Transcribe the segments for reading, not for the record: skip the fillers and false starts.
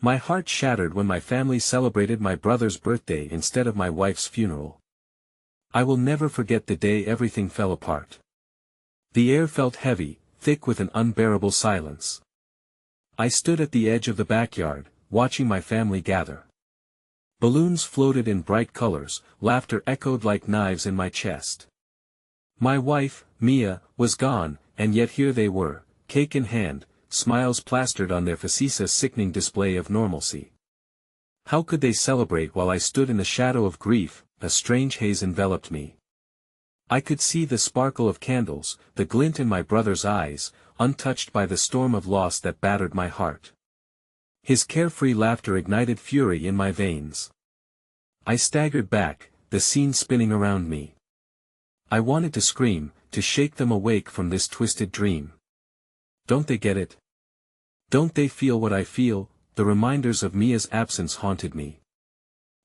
My heart shattered when my family celebrated my brother's birthday instead of my wife's funeral. I will never forget the day everything fell apart. The air felt heavy, thick with an unbearable silence. I stood at the edge of the backyard, watching my family gather. Balloons floated in bright colors, laughter echoed like knives in my chest. My wife, Mia, was gone, and yet here they were, cake in hand, smiles plastered on their faces, a sickening display of normalcy. How could they celebrate while I stood in the shadow of grief? A strange haze enveloped me. I could see the sparkle of candles, the glint in my brother's eyes, untouched by the storm of loss that battered my heart. His carefree laughter ignited fury in my veins. I staggered back, the scene spinning around me. I wanted to scream, to shake them awake from this twisted dream. Don't they get it? Don't they feel what I feel? The reminders of Mia's absence haunted me.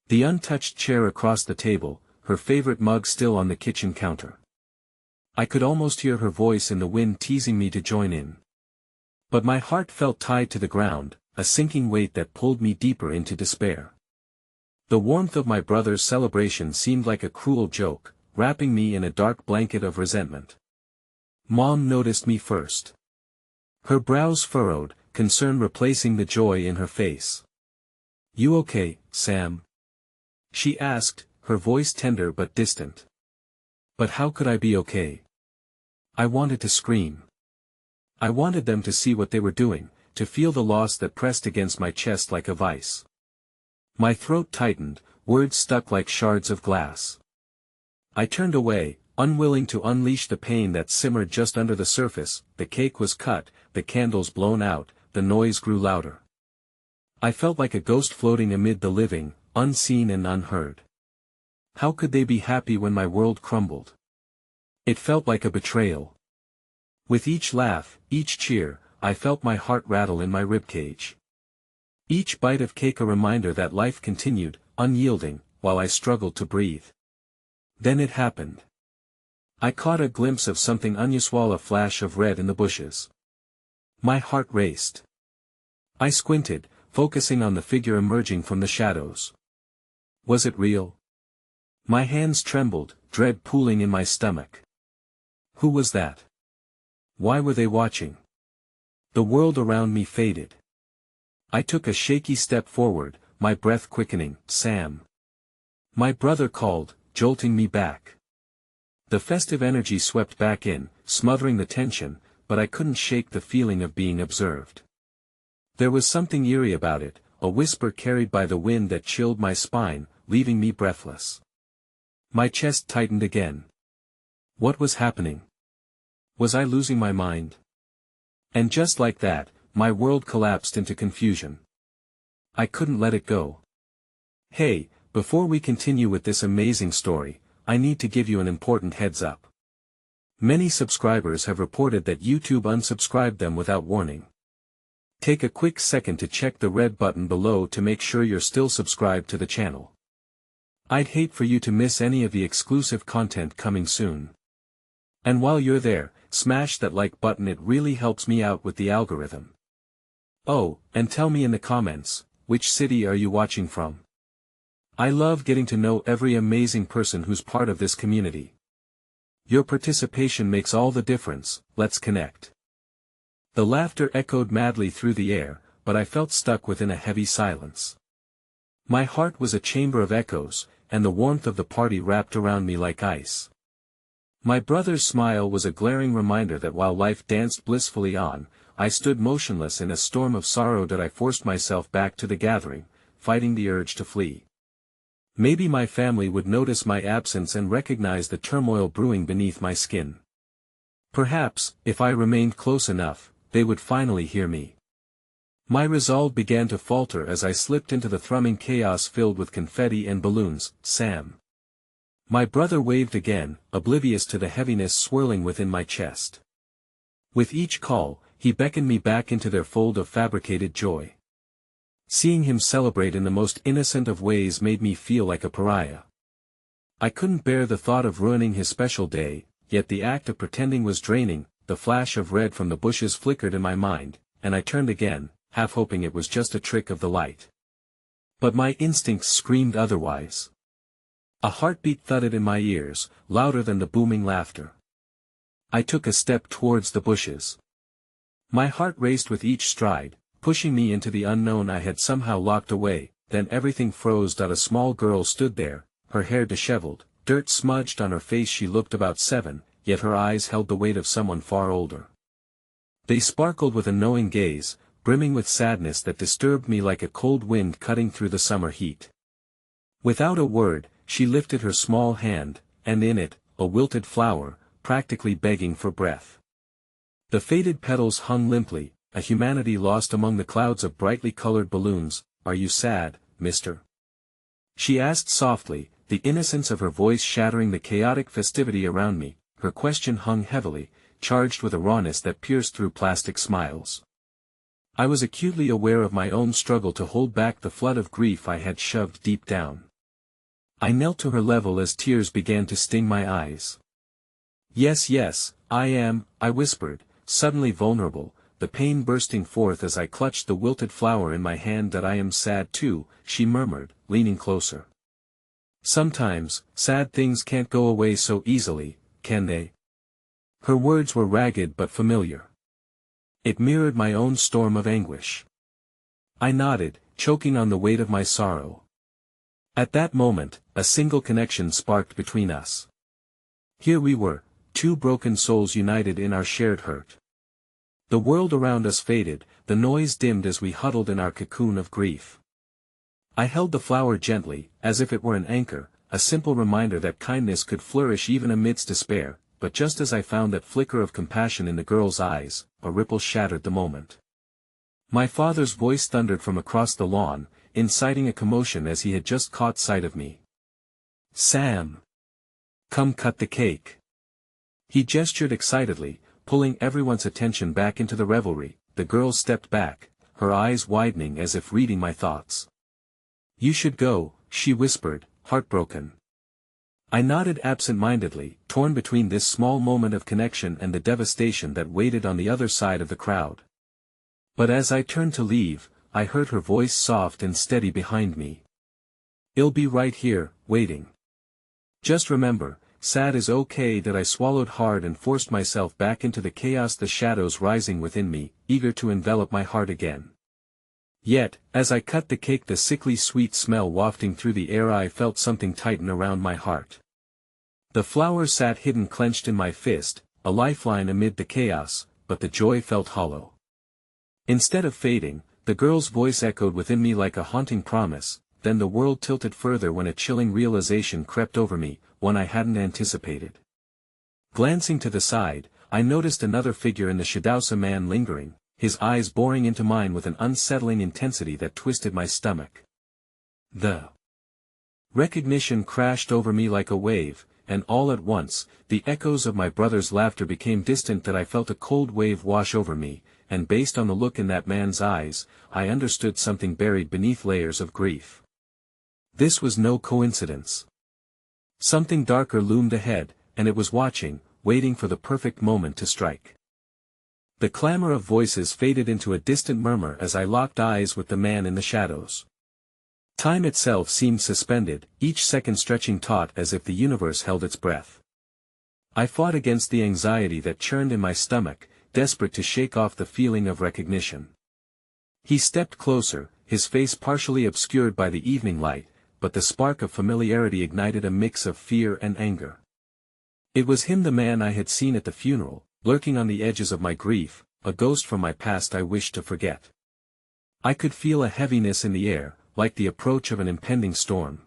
The untouched chair across the table, her favorite mug still on the kitchen counter. I could almost hear her voice in the wind teasing me to join in. But my heart felt tied to the ground, a sinking weight that pulled me deeper into despair. The warmth of my brother's celebration seemed like a cruel joke, wrapping me in a dark blanket of resentment. Mom noticed me first. Her brows furrowed, concern replacing the joy in her face. "You okay, Sam?" she asked, her voice tender but distant. But how could I be okay? I wanted to scream. I wanted them to see what they were doing, to feel the loss that pressed against my chest like a vice. My throat tightened, words stuck like shards of glass. I turned away, unwilling to unleash the pain that simmered just under the surface. The cake was cut, the candles blown out, the noise grew louder. I felt like a ghost floating amid the living, unseen and unheard. How could they be happy when my world crumbled? It felt like a betrayal. With each laugh, each cheer, I felt my heart rattle in my ribcage. Each bite of cake a reminder that life continued, unyielding, while I struggled to breathe. Then it happened. I caught a glimpse of something unusual, a flash of red in the bushes. My heart raced. I squinted, focusing on the figure emerging from the shadows. Was it real? My hands trembled, dread pooling in my stomach. Who was that? Why were they watching? The world around me faded. I took a shaky step forward, my breath quickening. "Sam." My brother called, jolting me back. The festive energy swept back in, smothering the tension, but I couldn't shake the feeling of being observed. There was something eerie about it, a whisper carried by the wind that chilled my spine, leaving me breathless. My chest tightened again. What was happening? Was I losing my mind? And just like that, my world collapsed into confusion. I couldn't let it go. Hey, before we continue with this amazing story, I need to give you an important heads up. Many subscribers have reported that YouTube unsubscribed them without warning. Take a quick second to check the red button below to make sure you're still subscribed to the channel. I'd hate for you to miss any of the exclusive content coming soon. And while you're there, smash that like button, it really helps me out with the algorithm. Oh, and tell me in the comments, which city are you watching from? I love getting to know every amazing person who's part of this community. Your participation makes all the difference. Let's connect. The laughter echoed madly through the air, but I felt stuck within a heavy silence. My heart was a chamber of echoes, and the warmth of the party wrapped around me like ice. My brother's smile was a glaring reminder that while life danced blissfully on, I stood motionless in a storm of sorrow. That I forced myself back to the gathering, fighting the urge to flee. Maybe my family would notice my absence and recognize the turmoil brewing beneath my skin. Perhaps, if I remained close enough, they would finally hear me. My resolve began to falter as I slipped into the thrumming chaos filled with confetti and balloons. "Sam." My brother waved again, oblivious to the heaviness swirling within my chest. With each call, he beckoned me back into their fold of fabricated joy. Seeing him celebrate in the most innocent of ways made me feel like a pariah. I couldn't bear the thought of ruining his special day, yet the act of pretending was draining. The flash of red from the bushes flickered in my mind, and I turned again, half hoping it was just a trick of the light. But my instincts screamed otherwise. A heartbeat thudded in my ears, louder than the booming laughter. I took a step towards the bushes. My heart raced with each stride, pushing me into the unknown I had somehow locked away. Then everything froze. A small girl stood there, her hair disheveled, dirt smudged on her face. She looked about 7, yet her eyes held the weight of someone far older. They sparkled with a knowing gaze, brimming with sadness that disturbed me like a cold wind cutting through the summer heat. Without a word, she lifted her small hand, and in it, a wilted flower, practically begging for breath. The faded petals hung limply, a humanity lost among the clouds of brightly colored balloons. "Are you sad, mister?" she asked softly, the innocence of her voice shattering the chaotic festivity around me. Her question hung heavily, charged with a rawness that pierced through plastic smiles. I was acutely aware of my own struggle to hold back the flood of grief I had shoved deep down. I knelt to her level as tears began to sting my eyes. Yes, I am," I whispered, suddenly vulnerable, the pain bursting forth as I clutched the wilted flower in my hand. "That I am sad too," she murmured, leaning closer. "Sometimes, sad things can't go away so easily, can they?" Her words were ragged but familiar. It mirrored my own storm of anguish. I nodded, choking on the weight of my sorrow. At that moment, a single connection sparked between us. Here we were, two broken souls united in our shared hurt. The world around us faded, the noise dimmed as we huddled in our cocoon of grief. I held the flower gently, as if it were an anchor, a simple reminder that kindness could flourish even amidst despair, but just as I found that flicker of compassion in the girl's eyes, a ripple shattered the moment. My father's voice thundered from across the lawn, inciting a commotion as he had just caught sight of me. "Sam! Come cut the cake!" He gestured excitedly, pulling everyone's attention back into the revelry. The girl stepped back, her eyes widening as if reading my thoughts. "You should go," she whispered, heartbroken. I nodded absent-mindedly, torn between this small moment of connection and the devastation that waited on the other side of the crowd. But as I turned to leave, I heard her voice soft and steady behind me. "I'll be right here, waiting. Just remember, sad is okay." That I swallowed hard and forced myself back into the chaos, the shadows rising within me, eager to envelop my heart again. Yet, as I cut the cake, the sickly sweet smell wafting through the air, I felt something tighten around my heart. The flower sat hidden clenched in my fist, a lifeline amid the chaos, but the joy felt hollow. Instead of fading, the girl's voice echoed within me like a haunting promise. Then the world tilted further when a chilling realization crept over me, one I hadn't anticipated. Glancing to the side, I noticed another figure in the shadows, a man lingering, his eyes boring into mine with an unsettling intensity that twisted my stomach. The recognition crashed over me like a wave, and all at once, the echoes of my brother's laughter became distant. That I felt a cold wave wash over me, and based on the look in that man's eyes, I understood something buried beneath layers of grief. This was no coincidence. Something darker loomed ahead, and it was watching, waiting for the perfect moment to strike. The clamor of voices faded into a distant murmur as I locked eyes with the man in the shadows. Time itself seemed suspended, each second stretching taut as if the universe held its breath. I fought against the anxiety that churned in my stomach, desperate to shake off the feeling of recognition. He stepped closer, his face partially obscured by the evening light, but the spark of familiarity ignited a mix of fear and anger. It was him, the man I had seen at the funeral, lurking on the edges of my grief, a ghost from my past I wished to forget. I could feel a heaviness in the air, like the approach of an impending storm.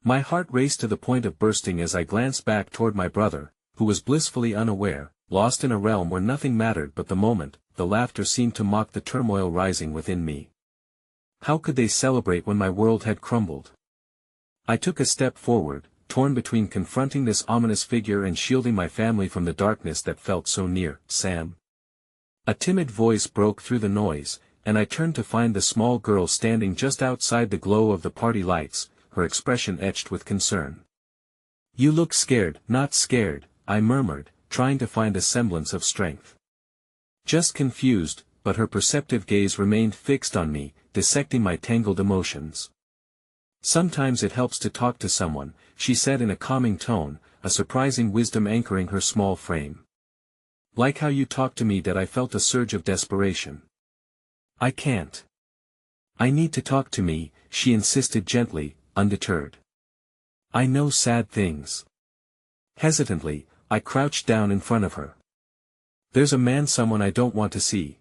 My heart raced to the point of bursting as I glanced back toward my brother, who was blissfully unaware, lost in a realm where nothing mattered but the moment. The laughter seemed to mock the turmoil rising within me. How could they celebrate when my world had crumbled? I took a step forward, torn between confronting this ominous figure and shielding my family from the darkness that felt so near. "Sam?" A timid voice broke through the noise, and I turned to find the small girl standing just outside the glow of the party lights, her expression etched with concern. "You look scared." "Not scared," I murmured, trying to find a semblance of strength. "Just confused," but her perceptive gaze remained fixed on me, dissecting my tangled emotions. "Sometimes it helps to talk to someone," she said in a calming tone, a surprising wisdom anchoring her small frame. "Like how you talked to me that I felt a surge of desperation. I can't. I need to talk to me," she insisted gently, undeterred. "I know sad things." Hesitantly, I crouched down in front of her. "There's a man someone I don't want to see.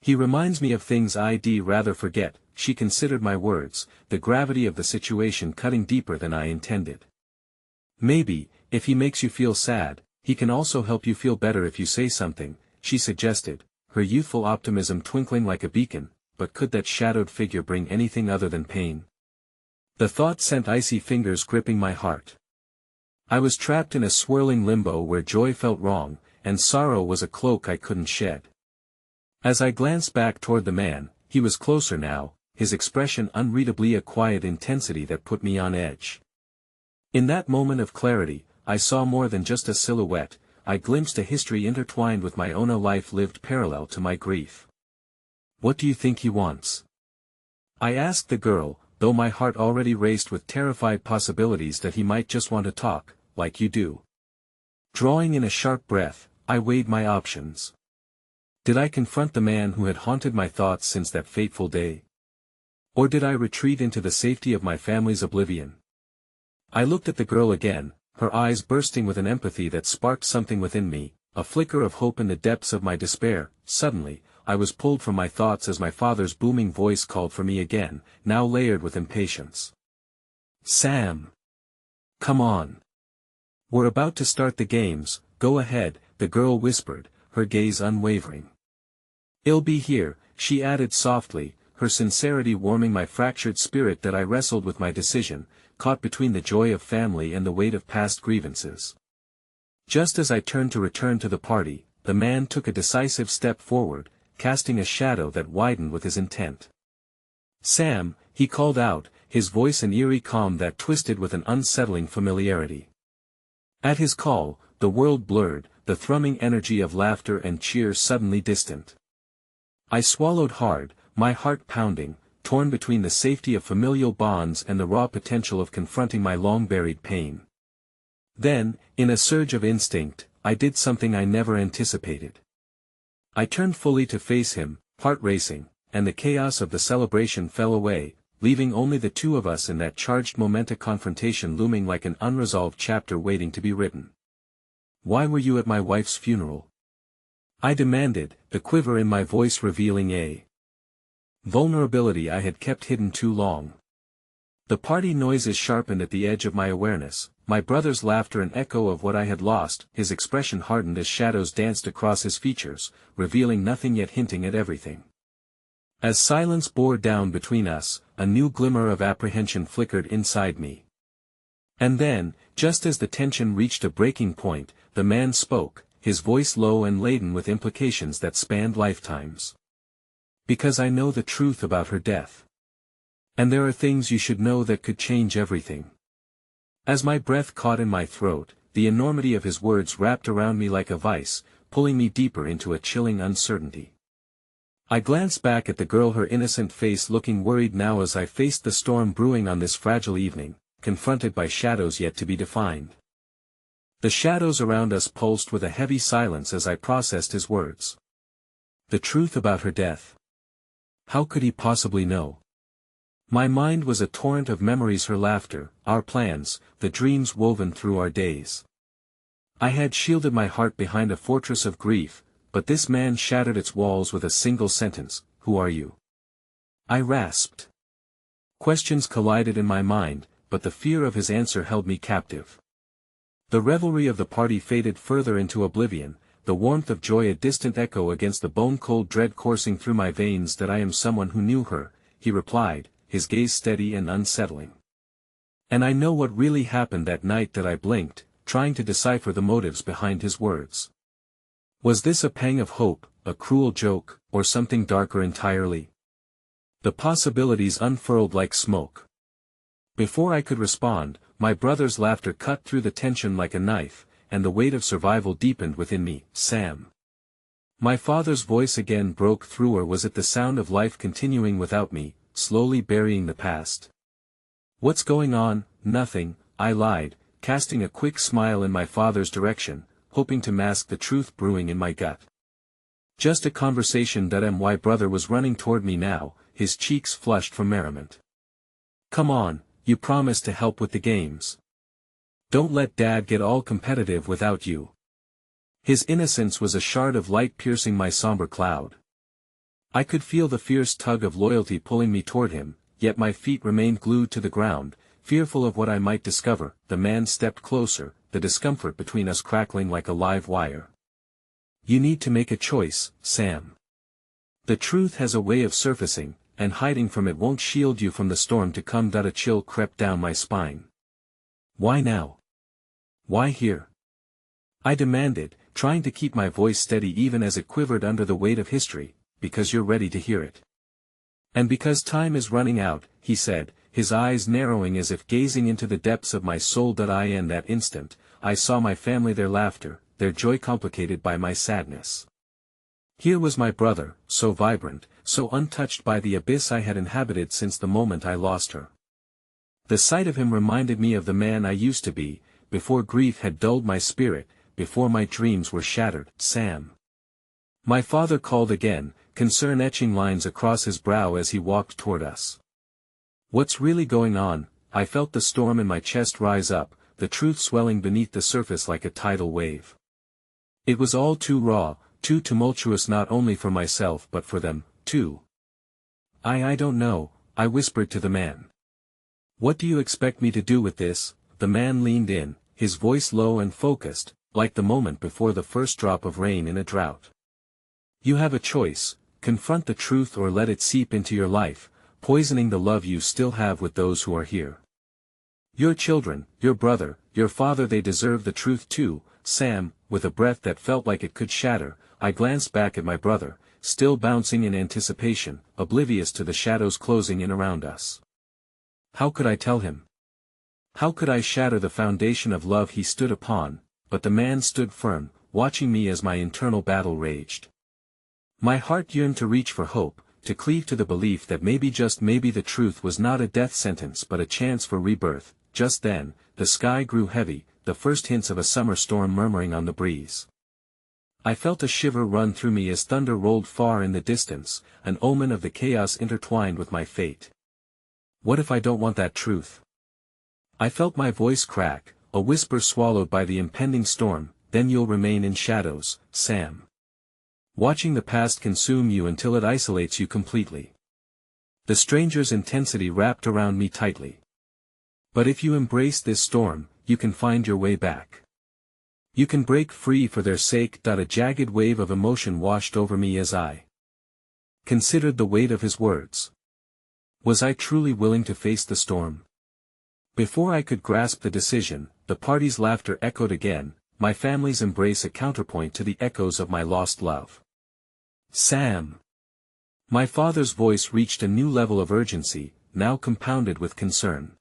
He reminds me of things I'd rather forget." She considered my words, the gravity of the situation cutting deeper than I intended. "Maybe, if he makes you feel sad, he can also help you feel better if you say something," she suggested, her youthful optimism twinkling like a beacon. But could that shadowed figure bring anything other than pain? The thought sent icy fingers gripping my heart. I was trapped in a swirling limbo where joy felt wrong, and sorrow was a cloak I couldn't shed. As I glanced back toward the man, he was closer now, his expression unreadably a quiet intensity that put me on edge. In that moment of clarity, I saw more than just a silhouette. I glimpsed a history intertwined with my own, a life lived parallel to my grief. "What do you think he wants?" I asked the girl, though my heart already raced with terrified possibilities that he might just want to talk, like you do. Drawing in a sharp breath, I weighed my options. Did I confront the man who had haunted my thoughts since that fateful day? Or did I retreat into the safety of my family's oblivion? I looked at the girl again, her eyes bursting with an empathy that sparked something within me, a flicker of hope in the depths of my despair. Suddenly, I was pulled from my thoughts as my father's booming voice called for me again, now layered with impatience. "Sam! Come on! We're about to start the games, go ahead," the girl whispered, her gaze unwavering. "I'll be here," she added softly, her sincerity warming my fractured spirit that I wrestled with my decision, caught between the joy of family and the weight of past grievances. Just as I turned to return to the party, the man took a decisive step forward, casting a shadow that widened with his intent. "Sam," he called out, his voice an eerie calm that twisted with an unsettling familiarity. At his call, the world blurred, the thrumming energy of laughter and cheers suddenly distant. I swallowed hard, my heart pounding, torn between the safety of familial bonds and the raw potential of confronting my long-buried pain. Then, in a surge of instinct, I did something I never anticipated. I turned fully to face him, heart racing, and the chaos of the celebration fell away, leaving only the two of us in that charged momentous confrontation looming like an unresolved chapter waiting to be written. "Why were you at my wife's funeral?" I demanded, the quiver in my voice revealing a vulnerability I had kept hidden too long. The party noises sharpened at the edge of my awareness, my brother's laughter an echo of what I had lost. His expression hardened as shadows danced across his features, revealing nothing yet hinting at everything. As silence bore down between us, a new glimmer of apprehension flickered inside me. And then, just as the tension reached a breaking point, the man spoke, his voice low and laden with implications that spanned lifetimes. "Because I know the truth about her death. And there are things you should know that could change everything." As my breath caught in my throat, the enormity of his words wrapped around me like a vice, pulling me deeper into a chilling uncertainty. I glanced back at the girl, her innocent face looking worried now as I faced the storm brewing on this fragile evening, confronted by shadows yet to be defined. The shadows around us pulsed with a heavy silence as I processed his words. The truth about her death. How could he possibly know? My mind was a torrent of memories, her laughter, our plans, the dreams woven through our days. I had shielded my heart behind a fortress of grief, but this man shattered its walls with a single sentence, "Who are you?" I rasped. Questions collided in my mind, but the fear of his answer held me captive. The revelry of the party faded further into oblivion, the warmth of joy a distant echo against the bone-cold dread coursing through my veins. "That I am someone who knew her," he replied, his gaze steady and unsettling. And I know what really happened that night. That I blinked, trying to decipher the motives behind his words. Was this a pang of hope, a cruel joke, or something darker entirely? The possibilities unfurled like smoke. Before I could respond, my brother's laughter cut through the tension like a knife, and the weight of survival deepened within me. "Sam. My father's voice again broke through, or was it the sound of life continuing without me, slowly burying the past? What's going on? Nothing, I lied, casting a quick smile in my father's direction, hoping to mask the truth brewing in my gut. Just a conversation. My brother was running toward me now, his cheeks flushed from merriment. Come on, you promised to help with the games. Don't let Dad get all competitive without you. His innocence was a shard of light piercing my somber cloud. I could feel the fierce tug of loyalty pulling me toward him, yet my feet remained glued to the ground, fearful of what I might discover. The man stepped closer, the discomfort between us crackling like a live wire. You need to make a choice, Sam. The truth has a way of surfacing, and hiding from it won't shield you from the storm to come. A chill crept down my spine. Why now? Why here? I demanded, trying to keep my voice steady even as it quivered under the weight of history. Because you're ready to hear it. And because time is running out, he said, his eyes narrowing as if gazing into the depths of my soul. In that instant, I saw my family, their laughter, their joy complicated by my sadness. Here was my brother, so vibrant, so untouched by the abyss I had inhabited since the moment I lost her. The sight of him reminded me of the man I used to be, before grief had dulled my spirit, before my dreams were shattered. Sam. My father called again, concern etching lines across his brow as he walked toward us. What's really going on? I felt the storm in my chest rise up, the truth swelling beneath the surface like a tidal wave. It was all too raw, too tumultuous, not only for myself but for them, too. I don't know, I whispered to the man. What do you expect me to do with this? The man leaned in, his voice low and focused, like the moment before the first drop of rain in a drought. You have a choice, confront the truth or let it seep into your life, poisoning the love you still have with those who are here. Your children, your brother, your father, they deserve the truth too. Sam, with a breath that felt like it could shatter, I glanced back at my brother, still bouncing in anticipation, oblivious to the shadows closing in around us. How could I tell him? How could I shatter the foundation of love he stood upon? But the man stood firm, watching me as my internal battle raged. My heart yearned to reach for hope, to cleave to the belief that maybe, just maybe, the truth was not a death sentence but a chance for rebirth. Just then, the sky grew heavy, the first hints of a summer storm murmuring on the breeze. I felt a shiver run through me as thunder rolled far in the distance, an omen of the chaos intertwined with my fate. What if I don't want that truth? I felt my voice crack, a whisper swallowed by the impending storm. Then you'll remain in shadows, Sam. Watching the past consume you until it isolates you completely. The stranger's intensity wrapped around me tightly. But if you embrace this storm, you can find your way back. You can break free for their sake. A jagged wave of emotion washed over me as I considered the weight of his words. Was I truly willing to face the storm? Before I could grasp the decision, the party's laughter echoed again, my family's embrace a counterpoint to the echoes of my lost love. Sam. My father's voice reached a new level of urgency, now compounded with concern.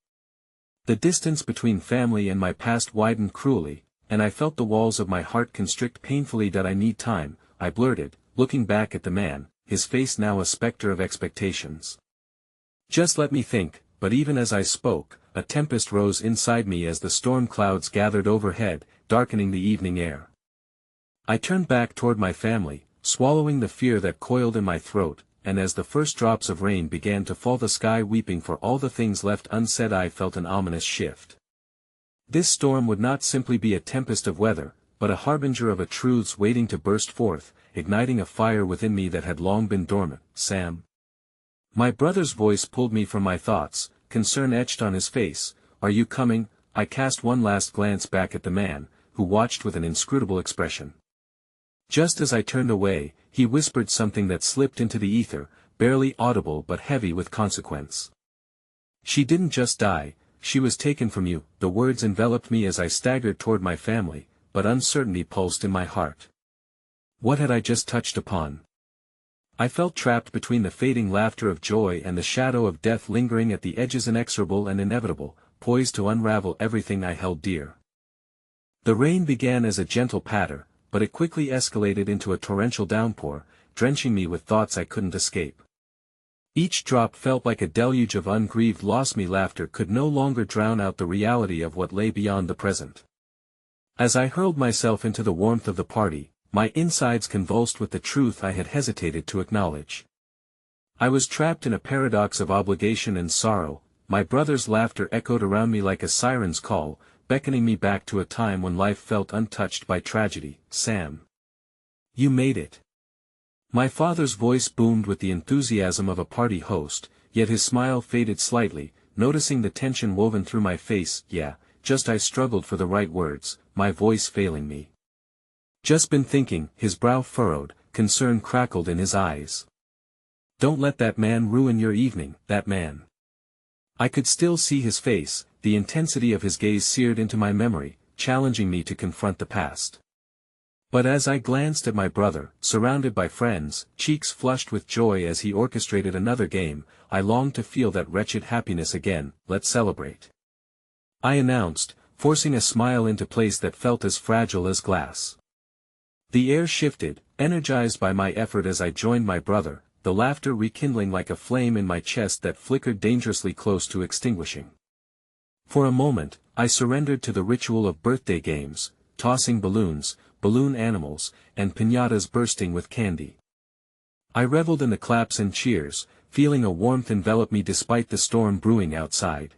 The distance between family and my past widened cruelly, and I felt the walls of my heart constrict painfully. I need time, I blurted, looking back at the man, his face now a specter of expectations. Just let me think. But even as I spoke, a tempest rose inside me as the storm clouds gathered overhead, darkening the evening air. I turned back toward my family, swallowing the fear that coiled in my throat, and as the first drops of rain began to fall, the sky weeping for all the things left unsaid, I felt an ominous shift. This storm would not simply be a tempest of weather, but a harbinger of a truths waiting to burst forth, igniting a fire within me that had long been dormant. Sam. My brother's voice pulled me from my thoughts, concern etched on his face. Are you coming? I cast one last glance back at the man, who watched with an inscrutable expression. Just as I turned away, he whispered something that slipped into the ether, barely audible but heavy with consequence. She didn't just die, she was taken from you. The words enveloped me as I staggered toward my family, but uncertainty pulsed in my heart. What had I just touched upon? I felt trapped between the fading laughter of joy and the shadow of death lingering at the edges, inexorable and inevitable, poised to unravel everything I held dear. The rain began as a gentle patter, but it quickly escalated into a torrential downpour, drenching me with thoughts I couldn't escape. Each drop felt like a deluge of ungrieved lost me. Laughter could no longer drown out the reality of what lay beyond the present. As I hurled myself into the warmth of the party, my insides convulsed with the truth I had hesitated to acknowledge. I was trapped in a paradox of obligation and sorrow. My brother's laughter echoed around me like a siren's call, beckoning me back to a time when life felt untouched by tragedy. Sam. You made it. My father's voice boomed with the enthusiasm of a party host, yet his smile faded slightly, noticing the tension woven through my face. Yeah, just I struggled for the right words, my voice failing me. Just been thinking, his brow furrowed, concern crackled in his eyes. Don't let that man ruin your evening, that man. I could still see his face, the intensity of his gaze seared into my memory, challenging me to confront the past. But as I glanced at my brother, surrounded by friends, cheeks flushed with joy as he orchestrated another game, I longed to feel that wretched happiness again. Let's celebrate, I announced, forcing a smile into place that felt as fragile as glass. The air shifted, energized by my effort as I joined my brother, the laughter rekindling like a flame in my chest that flickered dangerously close to extinguishing. For a moment, I surrendered to the ritual of birthday games, tossing balloons, balloon animals, and piñatas bursting with candy. I reveled in the claps and cheers, feeling a warmth envelop me despite the storm brewing outside.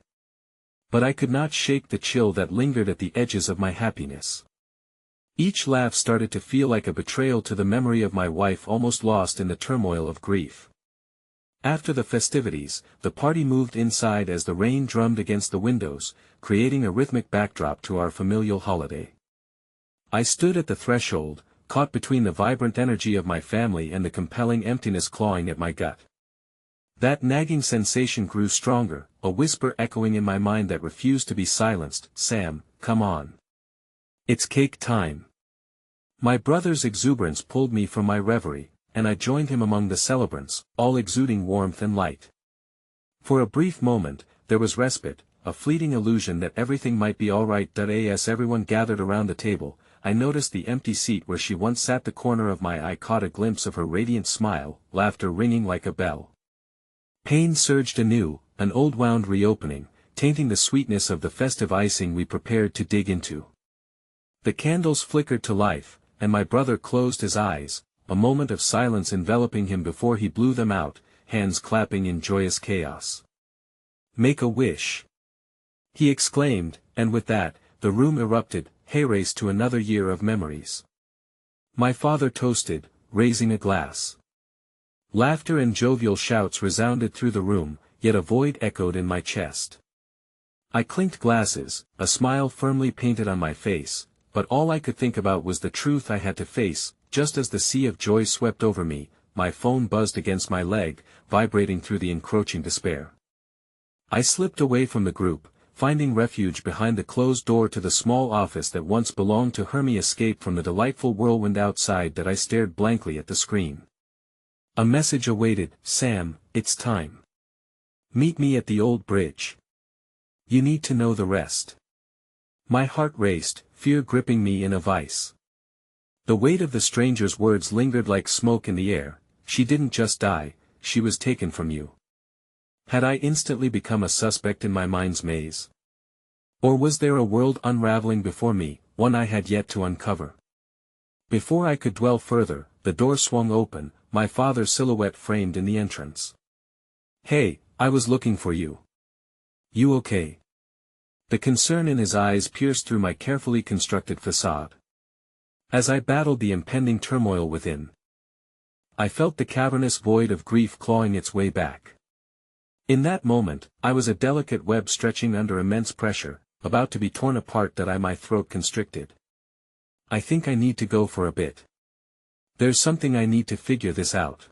But I could not shake the chill that lingered at the edges of my happiness. Each laugh started to feel like a betrayal to the memory of my wife almost lost in the turmoil of grief. After the festivities, the party moved inside as the rain drummed against the windows, creating a rhythmic backdrop to our familial holiday. I stood at the threshold, caught between the vibrant energy of my family and the compelling emptiness clawing at my gut. That nagging sensation grew stronger, a whisper echoing in my mind that refused to be silenced. Sam, come on. It's cake time. My brother's exuberance pulled me from my reverie, and I joined him among the celebrants, all exuding warmth and light. For a brief moment, there was respite, a fleeting illusion that everything might be all right. As everyone gathered around the table, I noticed the empty seat where she once sat. The corner of my eye caught a glimpse of her radiant smile, laughter ringing like a bell. Pain surged anew, an old wound reopening, tainting the sweetness of the festive icing we prepared to dig into. The candles flickered to life, and my brother closed his eyes, a moment of silence enveloping him before he blew them out, hands clapping in joyous chaos. Make a wish, he exclaimed, and with that, the room erupted, hey-race to another year of memories. My father toasted, raising a glass. Laughter and jovial shouts resounded through the room, yet a void echoed in my chest. I clinked glasses, a smile firmly painted on my face, but all I could think about was the truth I had to face. Just as the sea of joy swept over me, my phone buzzed against my leg, vibrating through the encroaching despair. I slipped away from the group, finding refuge behind the closed door to the small office that once belonged to Hermie. Escape from the delightful whirlwind outside that I stared blankly at the screen. A message awaited. Sam, it's time. Meet me at the old bridge. You need to know the rest. My heart raced, fear gripping me in a vice. The weight of the stranger's words lingered like smoke in the air. She didn't just die, she was taken from you. Had I instantly become a suspect in my mind's maze? Or was there a world unraveling before me, one I had yet to uncover? Before I could dwell further, the door swung open, my father's silhouette framed in the entrance. Hey, I was looking for you. You okay? The concern in his eyes pierced through my carefully constructed facade. As I battled the impending turmoil within, I felt the cavernous void of grief clawing its way back. In that moment, I was a delicate web stretching under immense pressure, about to be torn apart. My throat constricted. I think I need to go for a bit. There's something I need to figure this out.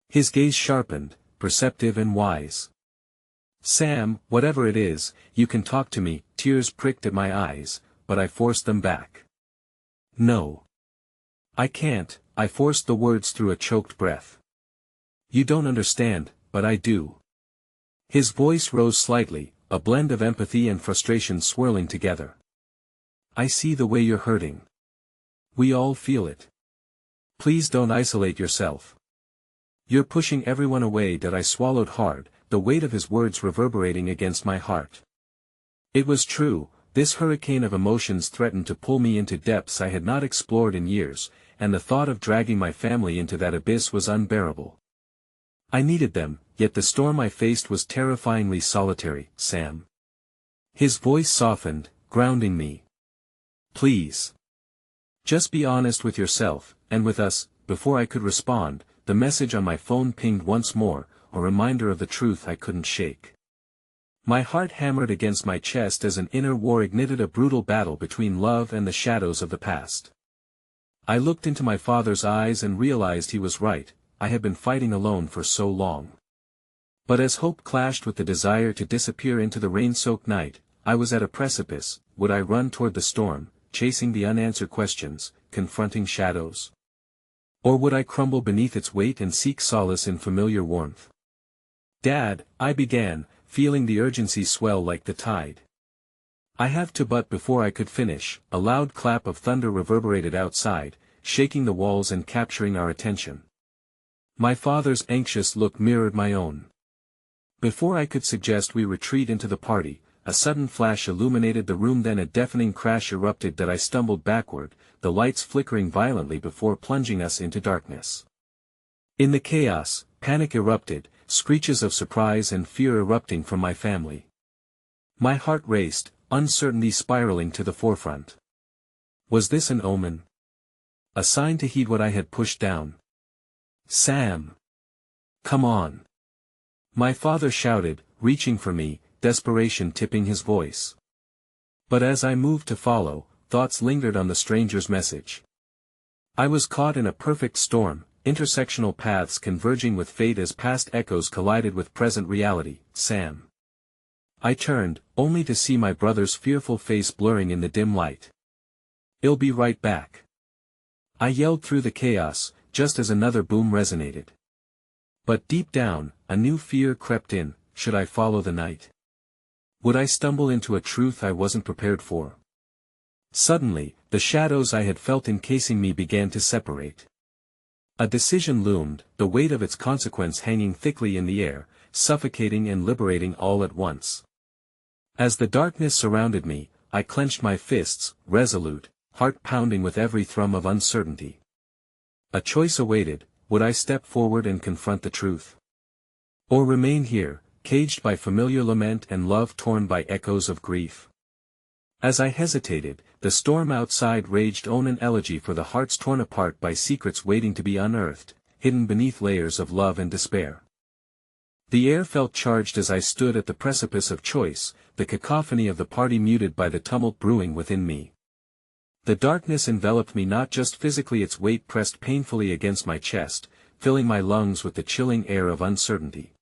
His gaze sharpened, perceptive and wise. Sam, whatever it is, you can talk to me. Tears pricked at my eyes, but I forced them back. No. I can't, I forced the words through a choked breath. You don't understand, but I do. His voice rose slightly, a blend of empathy and frustration swirling together. I see the way you're hurting. We all feel it. Please don't isolate yourself. You're pushing everyone away. That I swallowed hard, the weight of his words reverberating against my heart. It was true, this hurricane of emotions threatened to pull me into depths I had not explored in years, and the thought of dragging my family into that abyss was unbearable. I needed them, yet the storm I faced was terrifyingly solitary. Sam. His voice softened, grounding me. Please. Just be honest with yourself, and with us. Before I could respond, the message on my phone pinged once more, a reminder of the truth I couldn't shake. My heart hammered against my chest as an inner war ignited a brutal battle between love and the shadows of the past. I looked into my father's eyes and realized he was right. I had been fighting alone for so long. But as hope clashed with the desire to disappear into the rain-soaked night, I was at a precipice. Would I run toward the storm, chasing the unanswered questions, confronting shadows? Or would I crumble beneath its weight and seek solace in familiar warmth? Dad, I began, feeling the urgency swell like the tide. I have to, but before I could finish, a loud clap of thunder reverberated outside, shaking the walls and capturing our attention. My father's anxious look mirrored my own. Before I could suggest we retreat into the party, a sudden flash illuminated the room, then a deafening crash erupted that I stumbled backward, the lights flickering violently before plunging us into darkness. In the chaos, panic erupted, screeches of surprise and fear erupting from my family. My heart raced, uncertainty spiraling to the forefront. Was this an omen? A sign to heed what I had pushed down? Sam! Come on! My father shouted, reaching for me, desperation tipping his voice. But as I moved to follow, thoughts lingered on the stranger's message. I was caught in a perfect storm, intersectional paths converging with fate as past echoes collided with present reality. Sam. I turned, only to see my brother's fearful face blurring in the dim light. "I'll be right back," I yelled through the chaos, just as another boom resonated. But deep down, a new fear crept in. Should I follow the night? Would I stumble into a truth I wasn't prepared for? Suddenly, the shadows I had felt encasing me began to separate. A decision loomed, the weight of its consequence hanging thickly in the air, suffocating and liberating all at once. As the darkness surrounded me, I clenched my fists, resolute, heart pounding with every thrum of uncertainty. A choice awaited: would I step forward and confront the truth? Or remain here, caged by familiar lament and love torn by echoes of grief? As I hesitated, the storm outside raged on, an elegy for the hearts torn apart by secrets waiting to be unearthed, hidden beneath layers of love and despair. The air felt charged as I stood at the precipice of choice, the cacophony of the party muted by the tumult brewing within me. The darkness enveloped me, not just physically, its weight pressed painfully against my chest, filling my lungs with the chilling air of uncertainty.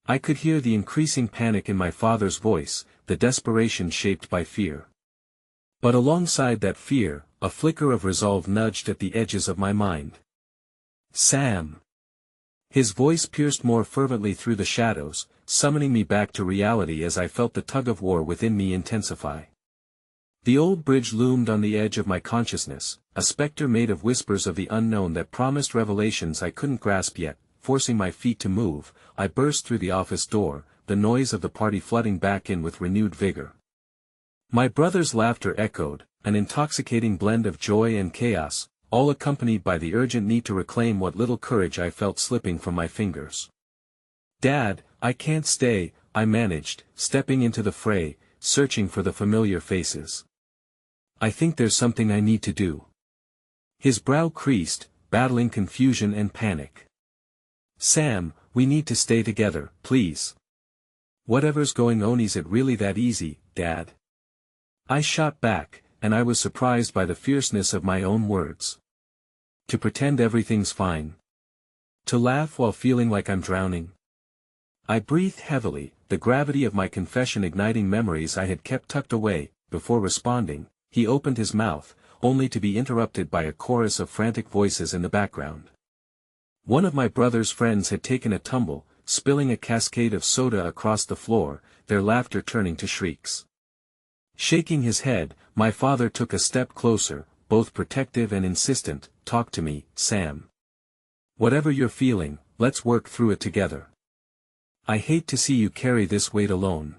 I could hear the increasing panic in my father's voice, the desperation shaped by fear. But alongside that fear, a flicker of resolve nudged at the edges of my mind. "Sam!" His voice pierced more fervently through the shadows, summoning me back to reality as I felt the tug-of-war within me intensify. The old bridge loomed on the edge of my consciousness, a specter made of whispers of the unknown that promised revelations I couldn't grasp yet. Forcing my feet to move, I burst through the office door, the noise of the party flooding back in with renewed vigor. My brother's laughter echoed, an intoxicating blend of joy and chaos, all accompanied by the urgent need to reclaim what little courage I felt slipping from my fingers. "Dad, I can't stay," I managed, stepping into the fray, searching for the familiar faces. "I think there's something I need to do." His brow creased, battling confusion and panic. "Sam, we need to stay together, please." "Whatever's going on, is it really that easy, Dad?" I shot back, and I was surprised by the fierceness of my own words. To pretend everything's fine? To laugh while feeling like I'm drowning? I breathed heavily, the gravity of my confession igniting memories I had kept tucked away. Before responding, he opened his mouth, only to be interrupted by a chorus of frantic voices in the background. One of my brother's friends had taken a tumble, spilling a cascade of soda across the floor, their laughter turning to shrieks. Shaking his head, my father took a step closer, both protective and insistent. Talk to me, Sam. Whatever you're feeling, let's work through it together. I hate to see you carry this weight alone.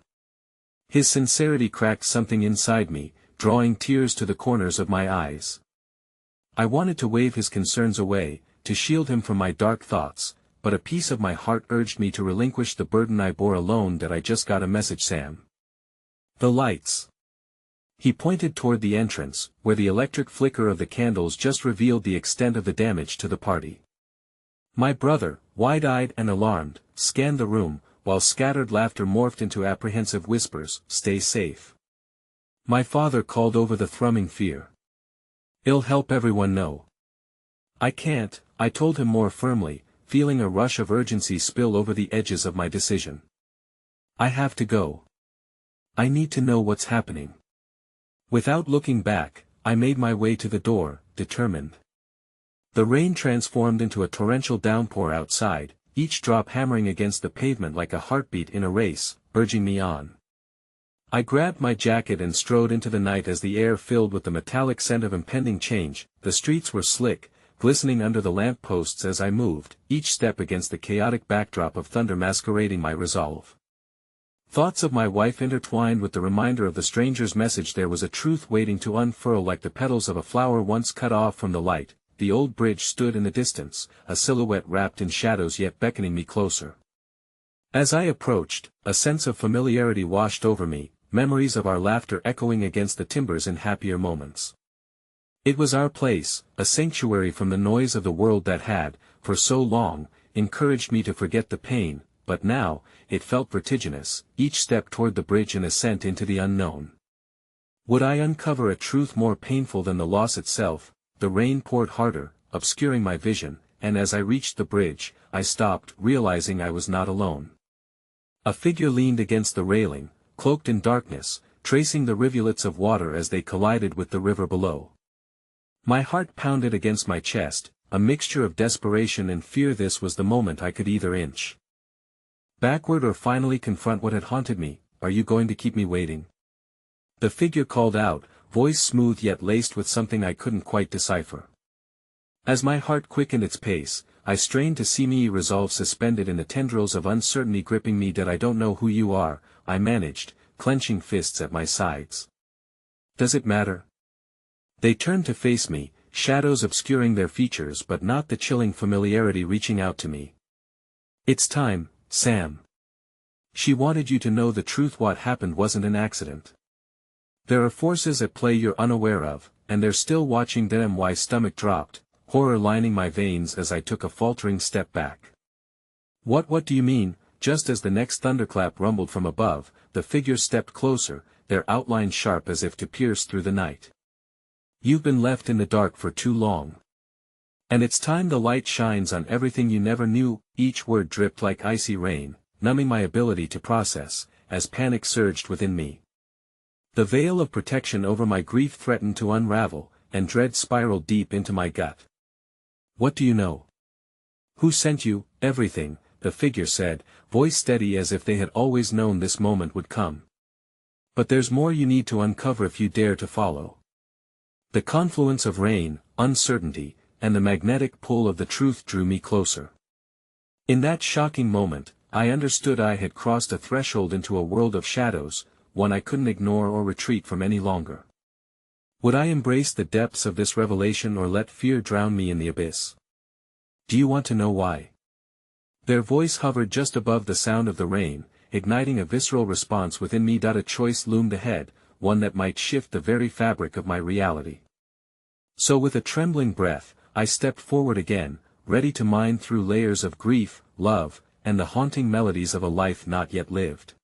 His sincerity cracked something inside me, drawing tears to the corners of my eyes. I wanted to wave his concerns away, to shield him from my dark thoughts, but a piece of my heart urged me to relinquish the burden I bore alone. That I just got a message, Sam. The lights. He pointed toward the entrance, where the electric flicker of the candles just revealed the extent of the damage to the party. My brother, wide-eyed and alarmed, scanned the room, while scattered laughter morphed into apprehensive whispers. Stay safe. My father called over the thrumming fear. It'll help everyone know. I can't, I told him more firmly, feeling a rush of urgency spill over the edges of my decision. I have to go. I need to know what's happening. Without looking back, I made my way to the door, determined. The rain transformed into a torrential downpour outside, each drop hammering against the pavement like a heartbeat in a race, urging me on. I grabbed my jacket and strode into the night as the air filled with the metallic scent of impending change. The streets were slick, glistening under the lamp posts as I moved, each step against the chaotic backdrop of thunder masquerading my resolve. Thoughts of my wife intertwined with the reminder of the stranger's message. There was a truth waiting to unfurl like the petals of a flower once cut off from the light. The old bridge stood in the distance, a silhouette wrapped in shadows yet beckoning me closer. As I approached, a sense of familiarity washed over me, memories of our laughter echoing against the timbers in happier moments. It was our place, a sanctuary from the noise of the world that had, for so long, encouraged me to forget the pain, but now, it felt vertiginous, each step toward the bridge an ascent into the unknown. Would I uncover a truth more painful than the loss itself? The rain poured harder, obscuring my vision, and as I reached the bridge, I stopped, realizing I was not alone. A figure leaned against the railing, cloaked in darkness, tracing the rivulets of water as they collided with the river below. My heart pounded against my chest, a mixture of desperation and fear. This was the moment I could either inch backward or finally confront what had haunted me. Are you going to keep me waiting? The figure called out, voice smooth yet laced with something I couldn't quite decipher. As my heart quickened its pace, I strained to see me, resolve suspended in the tendrils of uncertainty gripping me. That I don't know who you are, I managed, clenching fists at my sides. Does it matter? They turned to face me, shadows obscuring their features but not the chilling familiarity reaching out to me. It's time, Sam. She wanted you to know the truth. What happened wasn't an accident. There are forces at play you're unaware of, and they're still watching. Them. My stomach dropped, horror lining my veins as I took a faltering step back. What do you mean? Just as the next thunderclap rumbled from above, the figures stepped closer, their outline sharp as if to pierce through the night. You've been left in the dark for too long. And it's time the light shines on everything you never knew. Each word dripped like icy rain, numbing my ability to process, as panic surged within me. The veil of protection over my grief threatened to unravel, and dread spiraled deep into my gut. What do you know? Who sent you? Everything, the figure said, voice steady as if they had always known this moment would come. But there's more you need to uncover if you dare to follow. The confluence of rain, uncertainty, and the magnetic pull of the truth drew me closer. In that shocking moment, I understood I had crossed a threshold into a world of shadows, one I couldn't ignore or retreat from any longer. Would I embrace the depths of this revelation or let fear drown me in the abyss? Do you want to know why? Their voice hovered just above the sound of the rain, igniting a visceral response within me. A choice loomed ahead, one that might shift the very fabric of my reality. So with a trembling breath, I stepped forward again, ready to mine through layers of grief, love, and the haunting melodies of a life not yet lived.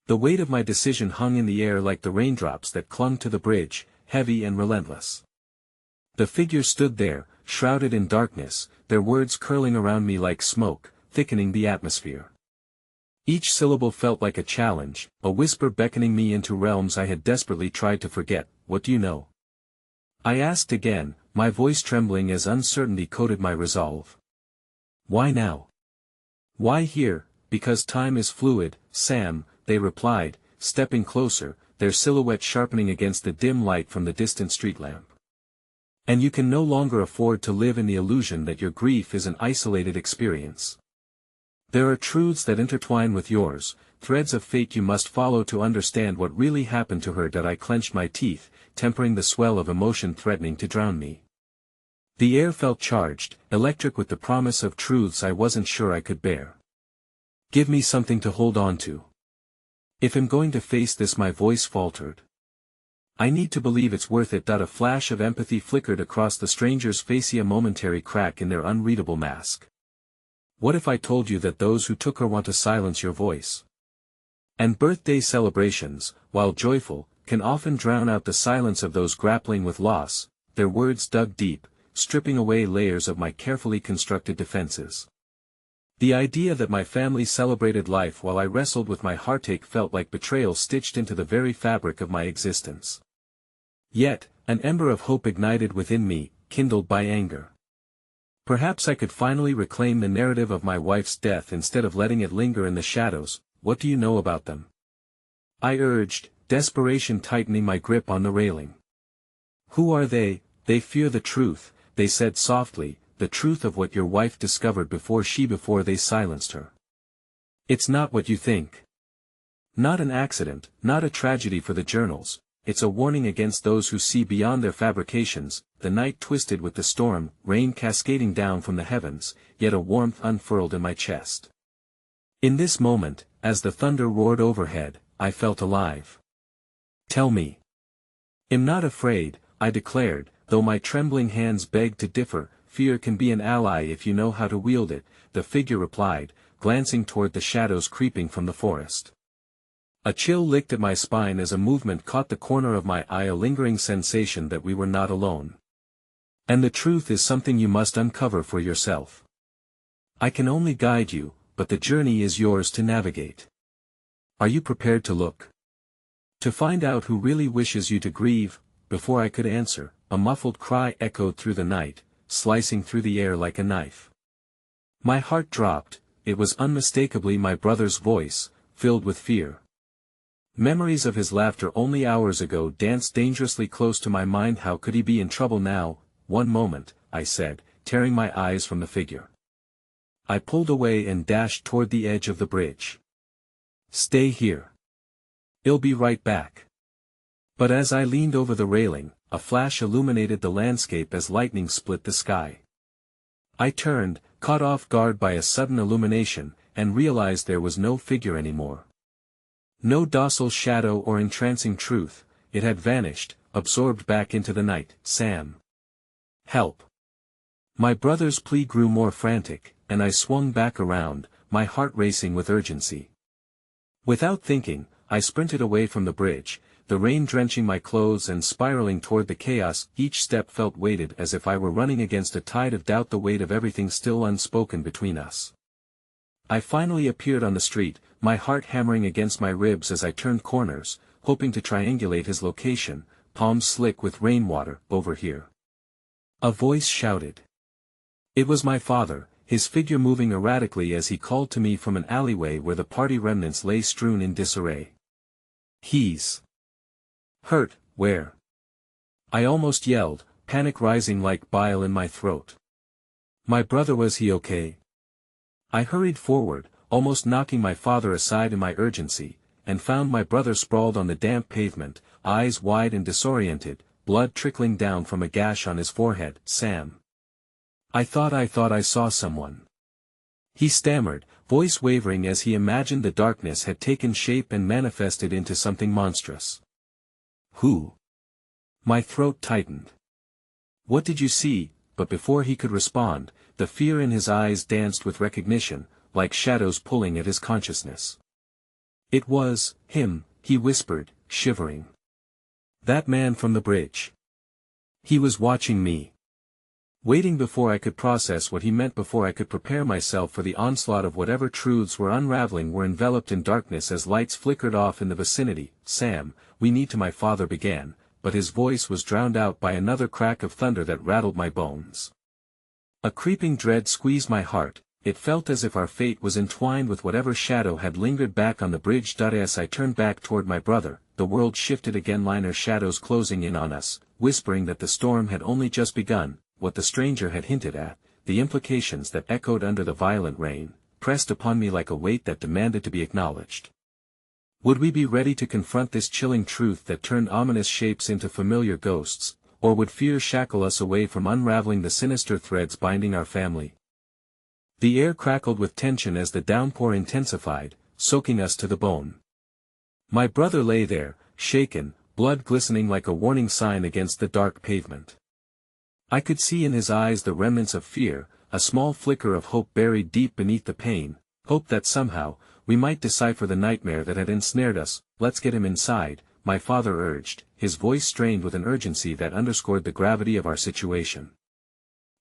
The weight of my decision hung in the air like the raindrops that clung to the bridge, heavy and relentless. The figure stood there, shrouded in darkness, their words curling around me like smoke, thickening the atmosphere. Each syllable felt like a challenge, a whisper beckoning me into realms I had desperately tried to forget. What do you know? I asked again, my voice trembling as uncertainty coated my resolve. Why now? Why here? Because time is fluid, Sam, they replied, stepping closer, their silhouette sharpening against the dim light from the distant street lamp. And you can no longer afford to live in the illusion that your grief is an isolated experience. There are truths that intertwine with yours, threads of fate you must follow to understand what really happened to her. That I clenched my teeth, tempering the swell of emotion threatening to drown me. The air felt charged, electric with the promise of truths I wasn't sure I could bear. Give me something to hold on to. If I'm going to face this, my voice faltered. I need to believe it's worth it. A flash of empathy flickered across the stranger's face, a momentary crack in their unreadable mask. What if I told you that those who took her want to silence your voice? And birthday celebrations, while joyful, can often drown out the silence of those grappling with loss. Their words dug deep, stripping away layers of my carefully constructed defenses. The idea that my family celebrated life while I wrestled with my heartache felt like betrayal stitched into the very fabric of my existence. Yet, an ember of hope ignited within me, kindled by anger. Perhaps I could finally reclaim the narrative of my wife's death instead of letting it linger in the shadows. What do you know about them? I urged, desperation tightening my grip on the railing. Who are they? They fear the truth, they said softly, the truth of what your wife discovered before they silenced her. It's not what you think. Not an accident, not a tragedy for the journals, it's a warning against those who see beyond their fabrications. The night twisted with the storm, rain cascading down from the heavens, yet a warmth unfurled in my chest. In this moment, as the thunder roared overhead, I felt alive. Tell me. I'm not afraid, I declared, though my trembling hands begged to differ. Fear can be an ally if you know how to wield it, the figure replied, glancing toward the shadows creeping from the forest. A chill licked at my spine as a movement caught the corner of my eye, a lingering sensation that we were not alone. And the truth is something you must uncover for yourself. I can only guide you, but the journey is yours to navigate. Are you prepared to look? To find out who really wishes you to grieve? Before I could answer, a muffled cry echoed through the night, slicing through the air like a knife. My heart dropped. It was unmistakably my brother's voice, filled with fear. Memories of his laughter only hours ago danced dangerously close to my mind. How could he be in trouble now? One moment, I said, tearing my eyes from the figure. I pulled away and dashed toward the edge of the bridge. Stay here. I'll be right back. But as I leaned over the railing, a flash illuminated the landscape as lightning split the sky. I turned, caught off guard by a sudden illumination, and realized there was no figure anymore. No docile shadow or entrancing truth, it had vanished, absorbed back into the night. Sam. Help. My brother's plea grew more frantic, and I swung back around, my heart racing with urgency. Without thinking, I sprinted away from the bridge, the rain drenching my clothes and spiraling toward the chaos. Each step felt weighted as if I were running against a tide of doubt, the weight of everything still unspoken between us. I finally appeared on the street, my heart hammering against my ribs as I turned corners, hoping to triangulate his location. Palms slick with rainwater. Over here. A voice shouted. It was my father, his figure moving erratically as he called to me from an alleyway where the party remnants lay strewn in disarray. He's hurt. Where? I almost yelled, panic rising like bile in my throat. My brother, was he okay? I hurried forward, almost knocking my father aside in my urgency, and found my brother sprawled on the damp pavement, eyes wide and disoriented, blood trickling down from a gash on his forehead. Sam. I thought I saw someone. He stammered, voice wavering as he imagined the darkness had taken shape and manifested into something monstrous. Who? My throat tightened. What did you see? But before he could respond, the fear in his eyes danced with recognition, like shadows pulling at his consciousness. It was him, he whispered, shivering. That man from the bridge. He was watching me. Waiting. Before I could process what he meant, before I could prepare myself for the onslaught of whatever truths were unraveling, were enveloped in darkness as lights flickered off in the vicinity. Sam, we need to, my father began, but his voice was drowned out by another crack of thunder that rattled my bones. A creeping dread squeezed my heart, it felt as if our fate was entwined with whatever shadow had lingered back on the bridge. As I turned back toward my brother, the world shifted again, liner shadows closing in on us, whispering that the storm had only just begun. What the stranger had hinted at, the implications that echoed under the violent rain, pressed upon me like a weight that demanded to be acknowledged. Would we be ready to confront this chilling truth that turned ominous shapes into familiar ghosts, or would fear shackle us away from unraveling the sinister threads binding our family? The air crackled with tension as the downpour intensified, soaking us to the bone. My brother lay there, shaken, blood glistening like a warning sign against the dark pavement. I could see in his eyes the remnants of fear, a small flicker of hope buried deep beneath the pain, hope that somehow, we might decipher the nightmare that had ensnared us. Let's get him inside, my father urged, his voice strained with an urgency that underscored the gravity of our situation.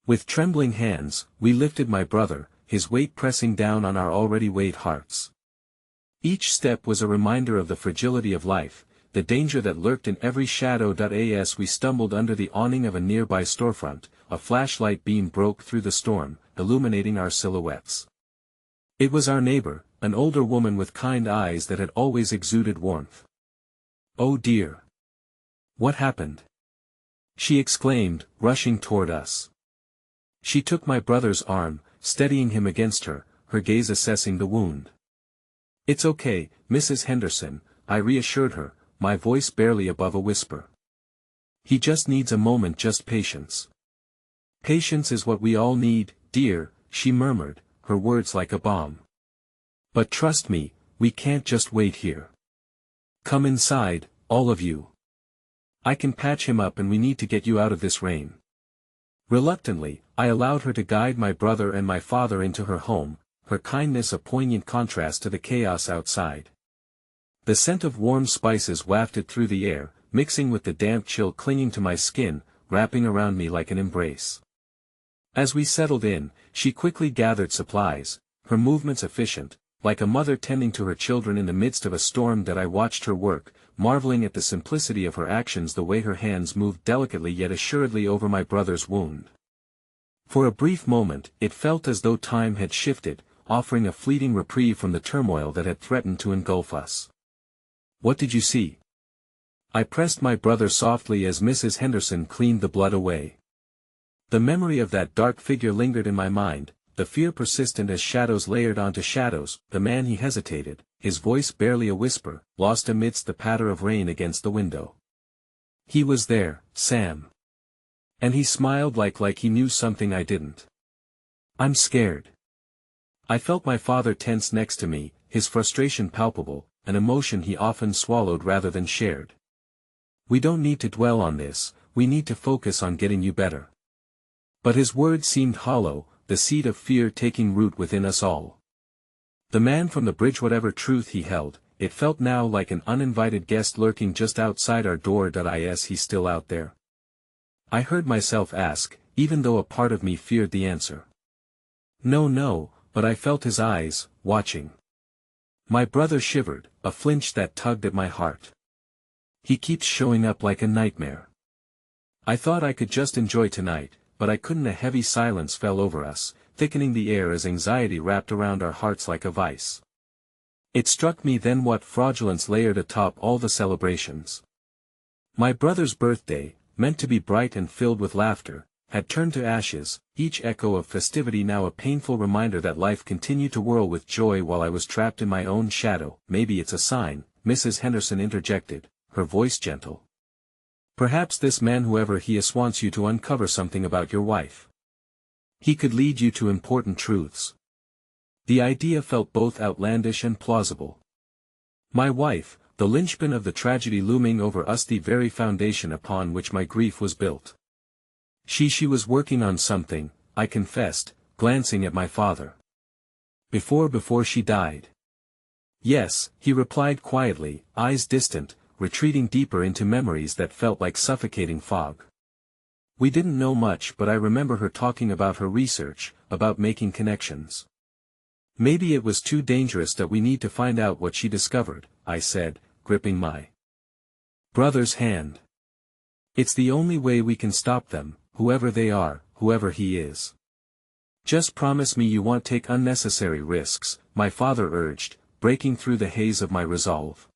With trembling hands, we lifted my brother, his weight pressing down on our already weighted hearts. Each step was a reminder of the fragility of life, the danger that lurked in every shadow. As we stumbled under the awning of a nearby storefront, a flashlight beam broke through the storm, illuminating our silhouettes. It was our neighbor, an older woman with kind eyes that had always exuded warmth. "Oh dear! What happened?" she exclaimed, rushing toward us. She took my brother's arm, steadying him against her, her gaze assessing the wound. "It's okay, Mrs. Henderson," I reassured her, my voice barely above a whisper. "He just needs a moment, just patience." "Patience is what we all need, dear," she murmured, her words like a balm. "But trust me, we can't just wait here. Come inside, all of you. I can patch him up and we need to get you out of this rain." Reluctantly, I allowed her to guide my brother and my father into her home, her kindness a poignant contrast to the chaos outside. The scent of warm spices wafted through the air, mixing with the damp chill clinging to my skin, wrapping around me like an embrace. As we settled in, she quickly gathered supplies, her movements efficient, like a mother tending to her children in the midst of a storm. I watched her work, marveling at the simplicity of her actions, the way her hands moved delicately yet assuredly over my brother's wound. For a brief moment, it felt as though time had shifted, offering a fleeting reprieve from the turmoil that had threatened to engulf us. "What did you see?" I pressed my brother softly as Mrs. Henderson cleaned the blood away. The memory of that dark figure lingered in my mind, the fear persistent as shadows layered onto shadows. The man, he hesitated, his voice barely a whisper, lost amidst the patter of rain against the window. "He was there, Sam." And he smiled like he knew something I didn't. "I'm scared." I felt my father tense next to me, his frustration palpable, an emotion he often swallowed rather than shared. "We don't need to dwell on this, we need to focus on getting you better." But his words seemed hollow, the seed of fear taking root within us all. The man from the bridge, whatever truth he held, it felt now like an uninvited guest lurking just outside our door. Is he still out there? I heard myself ask, even though a part of me feared the answer. No, but I felt his eyes, watching. My brother shivered, a flinch that tugged at my heart. "He keeps showing up like a nightmare." I thought I could just enjoy tonight, but I couldn't. A heavy silence fell over us, thickening the air as anxiety wrapped around our hearts like a vice. It struck me then what fraudulence layered atop all the celebrations. My brother's birthday, meant to be bright and filled with laughter, had turned to ashes, each echo of festivity now a painful reminder that life continued to whirl with joy while I was trapped in my own shadow. "Maybe it's a sign," Mrs. Henderson interjected, her voice gentle. "Perhaps this man, whoever he is, wants you to uncover something about your wife. He could lead you to important truths." The idea felt both outlandish and plausible. My wife, the linchpin of the tragedy looming over us, the very foundation upon which my grief was built. She was working on something, I confessed, glancing at my father. Before she died." "Yes," he replied quietly, eyes distant, retreating deeper into memories that felt like suffocating fog. "We didn't know much, but I remember her talking about her research, about making connections. Maybe it was too dangerous. That we need to find out what she discovered," I said, gripping my brother's hand. "It's the only way we can stop them, whoever they are, whoever he is." Just promise me you won't take unnecessary risks, my father urged, breaking through the haze of my resolve.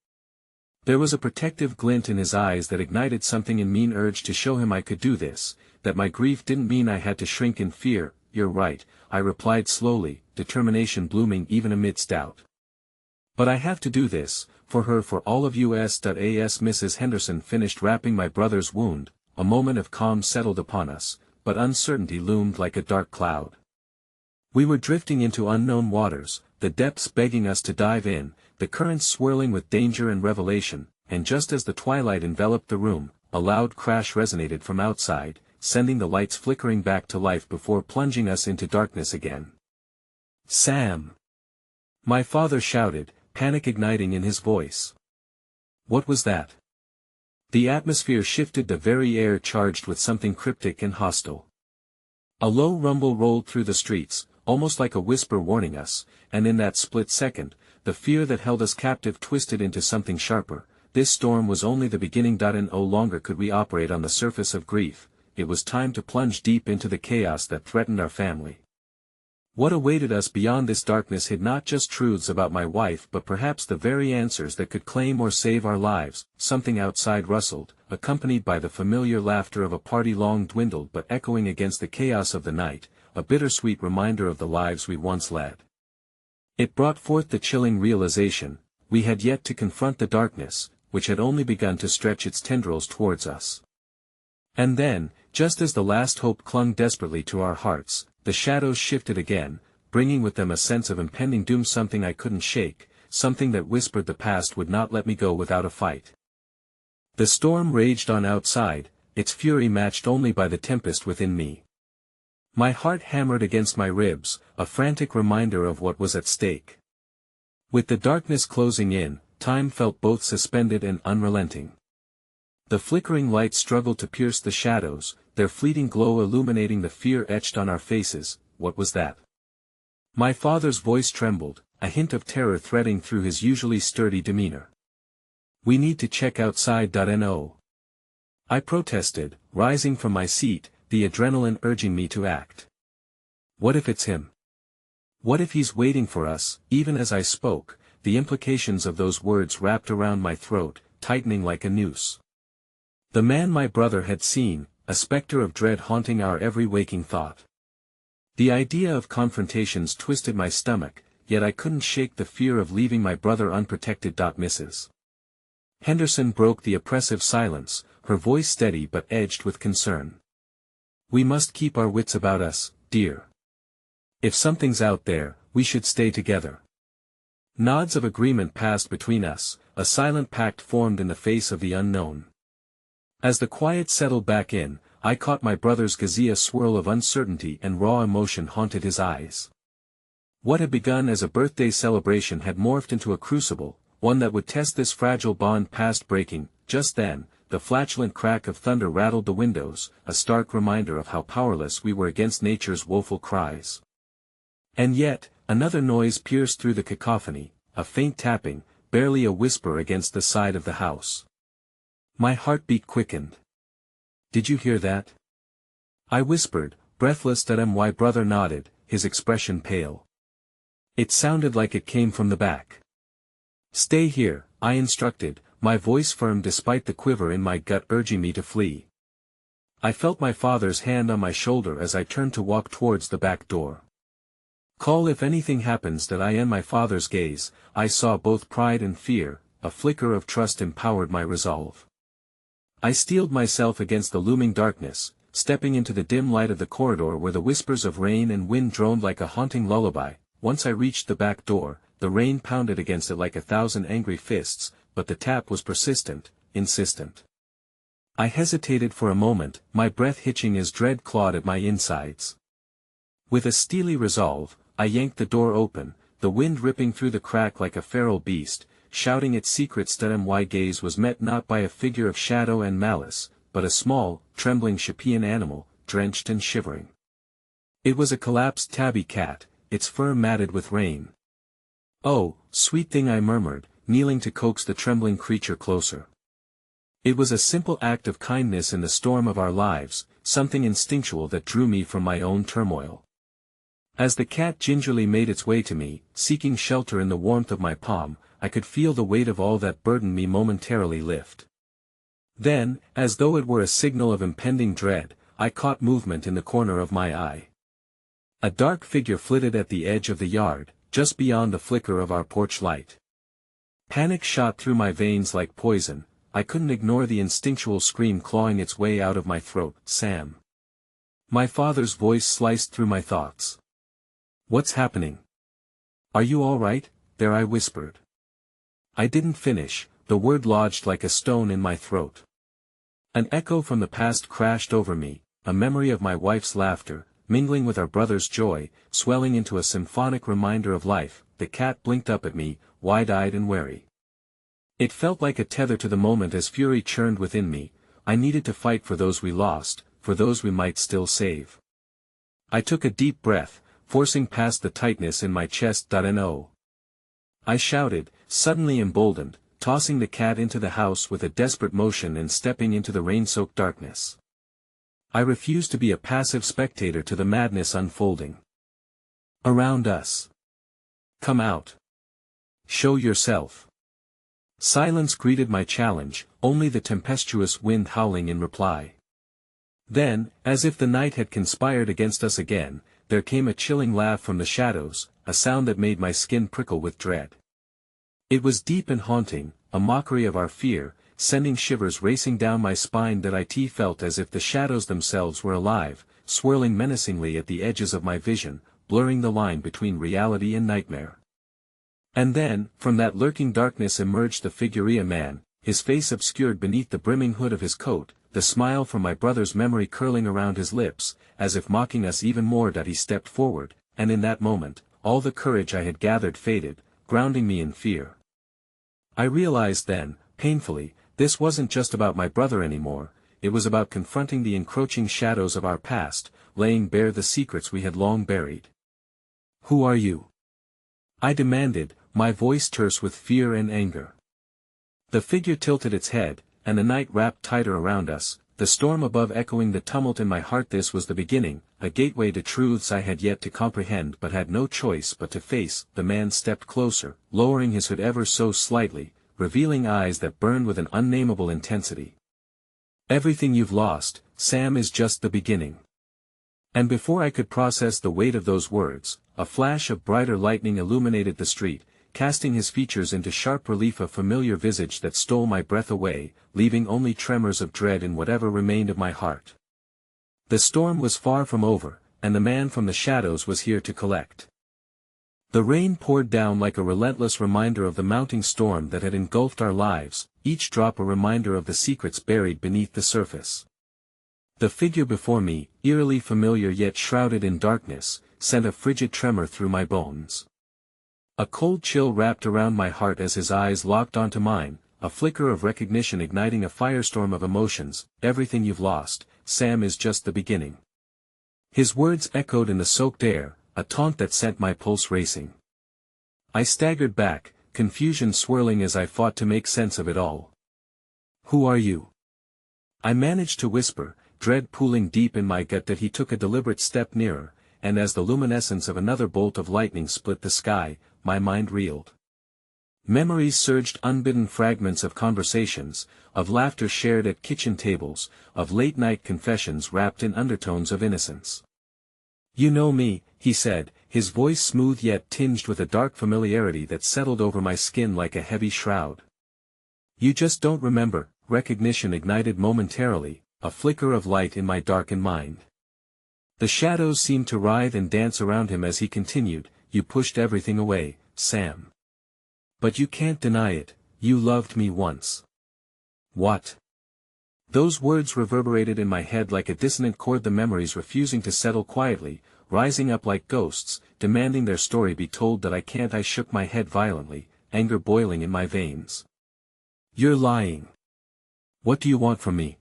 There was a protective glint in his eyes that ignited something in me urge to show him I could do this, that my grief didn't mean I had to shrink in fear. You're right, I replied slowly, determination blooming even amidst doubt. But I have to do this, for her, for all of us. As Mrs. Henderson finished wrapping my brother's wound, a moment of calm settled upon us, but uncertainty loomed like a dark cloud. We were drifting into unknown waters, the depths begging us to dive in, the currents swirling with danger and revelation, and just as the twilight enveloped the room, a loud crash resonated from outside, sending the lights flickering back to life before plunging us into darkness again. "Sam!" my father shouted, panic igniting in his voice. What was that? The atmosphere shifted, the very air charged with something cryptic and hostile. A low rumble rolled through the streets, almost like a whisper warning us, and in that split second, the fear that held us captive twisted into something sharper. This storm was only the beginning. No longer could we operate on the surface of grief, it was time to plunge deep into the chaos that threatened our family. What awaited us beyond this darkness hid not just truths about my wife but perhaps the very answers that could claim or save our lives. Something outside rustled, accompanied by the familiar laughter of a party long dwindled but echoing against the chaos of the night, a bittersweet reminder of the lives we once led. It brought forth the chilling realization, we had yet to confront the darkness, which had only begun to stretch its tendrils towards us. And then, just as the last hope clung desperately to our hearts, the shadows shifted again, bringing with them a sense of impending doom, something I couldn't shake, something that whispered the past would not let me go without a fight. The storm raged on outside, its fury matched only by the tempest within me. My heart hammered against my ribs, a frantic reminder of what was at stake. With the darkness closing in, time felt both suspended and unrelenting. The flickering lights struggled to pierce the shadows, their fleeting glow illuminating the fear etched on our faces. What was that? My father's voice trembled, a hint of terror threading through his usually sturdy demeanor. "We need to check outside. No. I protested, rising from my seat, the adrenaline urging me to act. What if it's him? What if he's waiting for us? Even as I spoke, the implications of those words wrapped around my throat, tightening like a noose. The man my brother had seen, a specter of dread haunting our every waking thought. The idea of confrontations twisted my stomach, yet I couldn't shake the fear of leaving my brother unprotected. Mrs. Henderson broke the oppressive silence, her voice steady but edged with concern. "We must keep our wits about us, dear. If something's out there, we should stay together." Nods of agreement passed between us, a silent pact formed in the face of the unknown. As the quiet settled back in, I caught my brother's gaze. A swirl of uncertainty and raw emotion haunted his eyes. What had begun as a birthday celebration had morphed into a crucible, one that would test this fragile bond past breaking. Just then, the flatulent crack of thunder rattled the windows, a stark reminder of how powerless we were against nature's woeful cries. And yet, another noise pierced through the cacophony, a faint tapping, barely a whisper against the side of the house. My heartbeat quickened. "Did you hear that?" I whispered, breathless. My brother nodded, his expression pale. "It sounded like it came from the back." "Stay here," I instructed, my voice firm despite the quiver in my gut urging me to flee. I felt my father's hand on my shoulder as I turned to walk towards the back door. "Call if anything happens." I in my father's gaze, I saw both pride and fear, a flicker of trust empowered my resolve. I steeled myself against the looming darkness, stepping into the dim light of the corridor where the whispers of rain and wind droned like a haunting lullaby. Once I reached the back door, the rain pounded against it like 1,000 angry fists, but the tap was persistent, insistent. I hesitated for a moment, my breath hitching as dread clawed at my insides. With a steely resolve, I yanked the door open, the wind ripping through the crack like a feral beast, shouting its secrets. My gaze was met not by a figure of shadow and malice, but a small, trembling Shapian animal, drenched and shivering. It was a collapsed tabby cat, its fur matted with rain. "Oh, sweet thing," I murmured, kneeling to coax the trembling creature closer. It was a simple act of kindness in the storm of our lives, something instinctual that drew me from my own turmoil. As the cat gingerly made its way to me, seeking shelter in the warmth of my palm, I could feel the weight of all that burdened me momentarily lift. Then, as though it were a signal of impending dread, I caught movement in the corner of my eye. A dark figure flitted at the edge of the yard, just beyond the flicker of our porch light. Panic shot through my veins like poison. I couldn't ignore the instinctual scream clawing its way out of my throat. Sam. My father's voice sliced through my thoughts. What's happening? Are you all right? There, I whispered. I didn't finish, the word lodged like a stone in my throat. An echo from the past crashed over me, a memory of my wife's laughter, mingling with our brother's joy, swelling into a symphonic reminder of life. The cat blinked up at me, wide-eyed and wary. It felt like a tether to the moment as fury churned within me. I needed to fight for those we lost, for those we might still save. I took a deep breath, forcing past the tightness in my chest. No. I shouted, suddenly emboldened, tossing the cat into the house with a desperate motion and stepping into the rain-soaked darkness. I refused to be a passive spectator to the madness unfolding around us. Come out. Show yourself. Silence greeted my challenge, only the tempestuous wind howling in reply. Then, as if the night had conspired against us again, there came a chilling laugh from the shadows, a sound that made my skin prickle with dread. It was deep and haunting, a mockery of our fear, sending shivers racing down my spine. That I felt as if the shadows themselves were alive, swirling menacingly at the edges of my vision, blurring the line between reality and nightmare. And then, from that lurking darkness emerged the figure of a man, his face obscured beneath the brimming hood of his coat, the smile from my brother's memory curling around his lips, as if mocking us even more. He stepped forward, and in that moment, all the courage I had gathered faded, grounding me in fear. I realized then, painfully, this wasn't just about my brother anymore, it was about confronting the encroaching shadows of our past, laying bare the secrets we had long buried. Who are you? I demanded, my voice terse with fear and anger. The figure tilted its head, and the night wrapped tighter around us, the storm above echoing the tumult in my heart. This was the beginning, a gateway to truths I had yet to comprehend but had no choice but to face. The man stepped closer, lowering his hood ever so slightly, revealing eyes that burned with an unnameable intensity. Everything you've lost, Sam, is just the beginning. And before I could process the weight of those words, a flash of brighter lightning illuminated the street, casting his features into sharp relief. A familiar visage that stole my breath away, leaving only tremors of dread in whatever remained of my heart. The storm was far from over, and the man from the shadows was here to collect. The rain poured down like a relentless reminder of the mounting storm that had engulfed our lives, each drop a reminder of the secrets buried beneath the surface. The figure before me, eerily familiar yet shrouded in darkness, sent a frigid tremor through my bones. A cold chill wrapped around my heart as his eyes locked onto mine, a flicker of recognition igniting a firestorm of emotions. Everything you've lost, Sam, is just the beginning. His words echoed in the soaked air, a taunt that sent my pulse racing. I staggered back, confusion swirling as I fought to make sense of it all. Who are you? I managed to whisper, dread pooling deep in my gut. That he took a deliberate step nearer, and as the luminescence of another bolt of lightning split the sky, my mind reeled. Memories surged, unbidden fragments of conversations, of laughter shared at kitchen tables, of late-night confessions wrapped in undertones of innocence. You know me, he said, his voice smooth yet tinged with a dark familiarity that settled over my skin like a heavy shroud. You just don't remember. Recognition ignited momentarily, a flicker of light in my darkened mind. The shadows seemed to writhe and dance around him as he continued, you pushed everything away, Sam. But you can't deny it, you loved me once. What? Those words reverberated in my head like a dissonant chord, the memories refusing to settle quietly, rising up like ghosts, demanding their story be told. That I can't. I shook my head violently, anger boiling in my veins. You're lying. What do you want from me?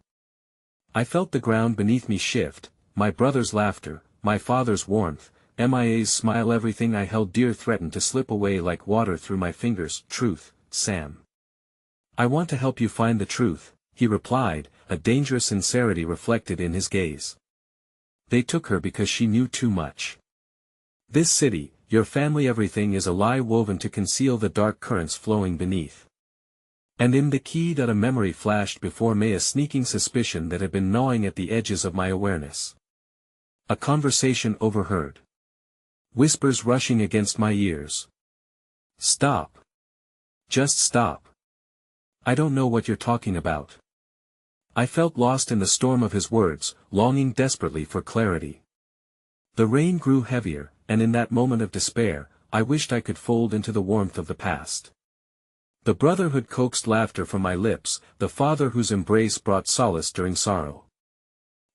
I felt the ground beneath me shift, my brother's laughter, my father's warmth, MIA's smile. Everything I held dear threatened to slip away like water through my fingers. Truth, Sam. I want to help you find the truth, he replied, a dangerous sincerity reflected in his gaze. They took her because she knew too much. This city, your family, everything is a lie woven to conceal the dark currents flowing beneath. And in the key that a memory flashed before me, a sneaking suspicion that had been gnawing at the edges of my awareness. A conversation overheard. Whispers rushing against my ears. Stop. Just stop. I don't know what you're talking about. I felt lost in the storm of his words, longing desperately for clarity. The rain grew heavier, and in that moment of despair, I wished I could fold into the warmth of the past. The brotherhood coaxed laughter from my lips, the father whose embrace brought solace during sorrow.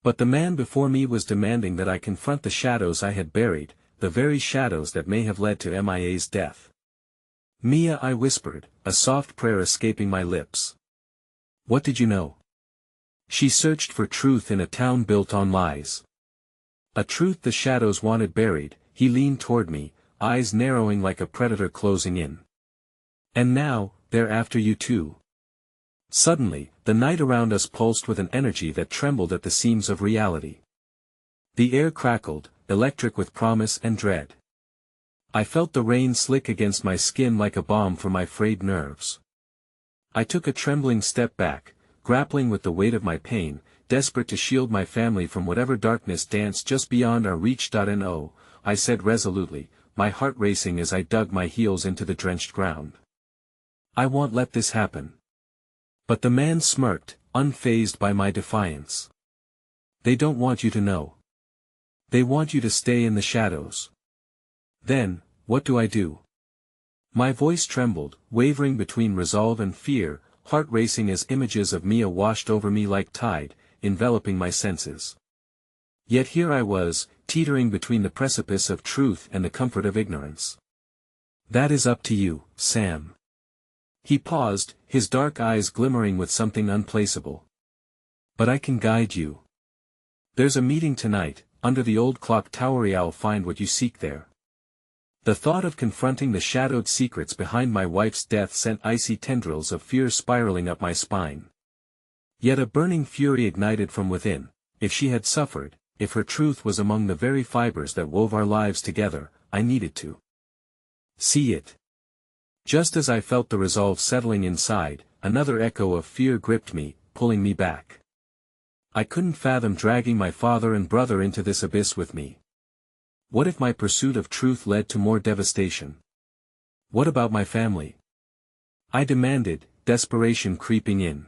But the man before me was demanding that I confront the shadows I had buried, the very shadows that may have led to Mia's death. Mia, I whispered, a soft prayer escaping my lips. What did you know? She searched for truth in a town built on lies. A truth the shadows wanted buried. He leaned toward me, eyes narrowing like a predator closing in. And now, they're after you too. Suddenly, the night around us pulsed with an energy that trembled at the seams of reality. The air crackled, electric with promise and dread. I felt the rain slick against my skin like a balm for my frayed nerves. I took a trembling step back, grappling with the weight of my pain, desperate to shield my family from whatever darkness danced just beyond our reach. No, I said resolutely, my heart racing as I dug my heels into the drenched ground. I won't let this happen. But the man smirked, unfazed by my defiance. They don't want you to know. They want you to stay in the shadows. Then, what do I do? My voice trembled, wavering between resolve and fear, heart racing as images of Mia washed over me like tide, enveloping my senses. Yet here I was, teetering between the precipice of truth and the comfort of ignorance. That is up to you, Sam. He paused, his dark eyes glimmering with something unplaceable. But I can guide you. There's a meeting tonight, under the old clock tower. I'll find what you seek there. The thought of confronting the shadowed secrets behind my wife's death sent icy tendrils of fear spiraling up my spine. Yet a burning fury ignited from within. If she had suffered, if her truth was among the very fibers that wove our lives together, I needed to see it. Just as I felt the resolve settling inside, another echo of fear gripped me, pulling me back. I couldn't fathom dragging my father and brother into this abyss with me. What if my pursuit of truth led to more devastation? What about my family? I demanded, desperation creeping in.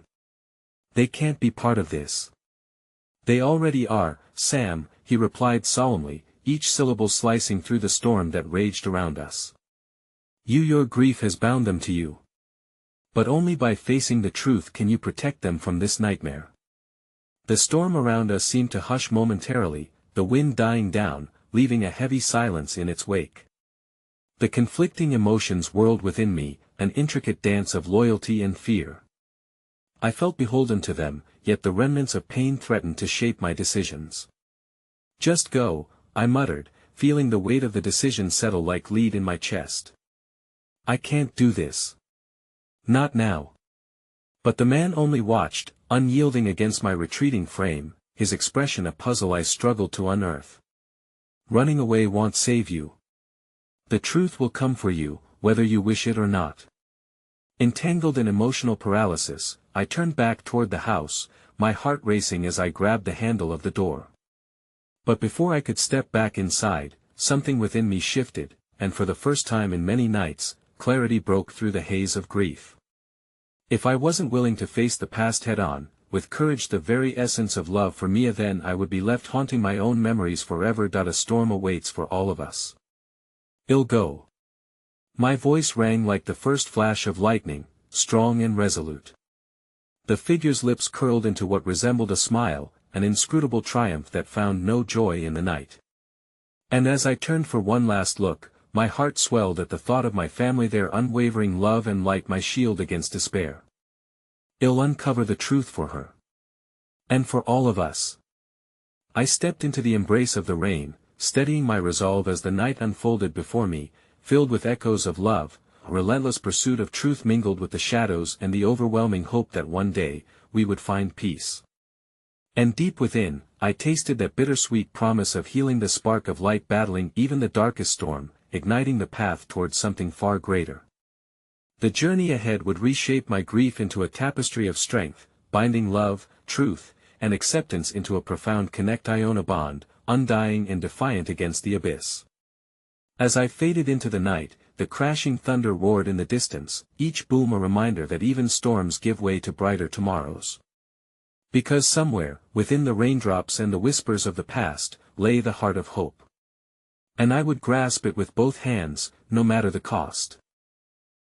They can't be part of this. They already are, Sam, he replied solemnly, each syllable slicing through the storm that raged around us. Your grief has bound them to you. But only by facing the truth can you protect them from this nightmare. The storm around us seemed to hush momentarily, the wind dying down, leaving a heavy silence in its wake. The conflicting emotions whirled within me, an intricate dance of loyalty and fear. I felt beholden to them, yet the remnants of pain threatened to shape my decisions. Just go, I muttered, feeling the weight of the decision settle like lead in my chest. I can't do this. Not now. But the man only watched, unyielding against my retreating frame, his expression a puzzle I struggled to unearth. Running away won't save you. The truth will come for you, whether you wish it or not. Entangled in emotional paralysis, I turned back toward the house, my heart racing as I grabbed the handle of the door. But before I could step back inside, something within me shifted, and for the first time in many nights, clarity broke through the haze of grief. If I wasn't willing to face the past head-on, with courage the very essence of love for Mia, then I would be left haunting my own memories forever. A storm awaits for all of us. I'll go. My voice rang like the first flash of lightning, strong and resolute. The figure's lips curled into what resembled a smile, an inscrutable triumph that found no joy in the night. And as I turned for one last look, my heart swelled at the thought of my family, their unwavering love and light, my shield against despair. I'll uncover the truth for her. And for all of us. I stepped into the embrace of the rain, steadying my resolve as the night unfolded before me, filled with echoes of love, a relentless pursuit of truth mingled with the shadows and the overwhelming hope that one day, we would find peace. And deep within, I tasted that bittersweet promise of healing, the spark of light battling even the darkest storm, igniting the path towards something far greater. The journey ahead would reshape my grief into a tapestry of strength, binding love, truth, and acceptance into a profound connect-Iona bond, undying and defiant against the abyss. As I faded into the night, the crashing thunder roared in the distance, each boom a reminder that even storms give way to brighter tomorrows. Because somewhere, within the raindrops and the whispers of the past, lay the heart of hope. And I would grasp it with both hands, no matter the cost.